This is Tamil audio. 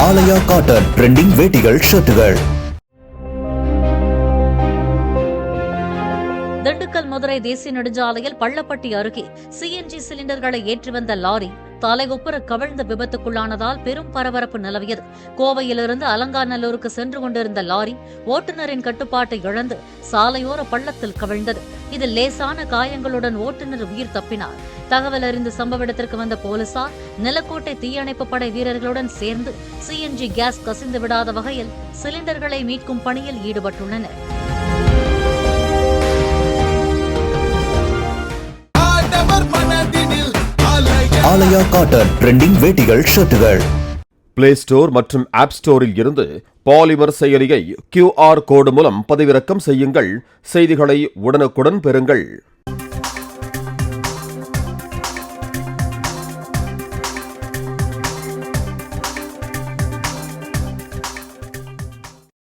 ஆலயா காட்டன் ட்ரெண்டிங் வேட்டிகள் ஷர்ட்டுகள். திண்டுக்கல் மதுரை தேசிய நெடுஞ்சாலையில் பள்ளப்பட்டி அருகே சிஎன்ஜி சிலிண்டர்களை ஏற்றி வந்த லாரி தலைகுப்புற கவிழ்ந்த விபத்துக்குள்ளானதால் பெரும் பரபரப்பு நிலவியது. கோவையிலிருந்து அலங்காநல்லூருக்கு சென்று கொண்டிருந்த லாரி ஓட்டுநரின் கட்டுப்பாட்டை இழந்து சாலையோர பள்ளத்தில் கவிழ்ந்தது. இதில் லேசான காயங்களுடன் ஓட்டுநர் உயிர் தப்பினார். தகவல் அறிந்து சம்பவ இடத்திற்கு வந்த போலீசார் நிலக்கோட்டை தீயணைப்பு படை வீரர்களுடன் சேர்ந்து சிஎன்ஜி கேஸ் கசிந்து விடாத வகையில் சிலிண்டர்களை மீட்கும் பணியில் ஈடுபட்டுள்ளனர். ஆலயா காட்டன் ட்ரெண்டிங் வேட்டிகள் ஷர்ட்டுகள். பிளே ஸ்டோர் மற்றும் ஆப் ஸ்டோரில் இருந்து பாலிமர் செயலியை QR கோடு மூலம் பதிவிறக்கம் செய்யுங்கள். செய்திகளை உடனுக்குடன் பெறுங்கள்.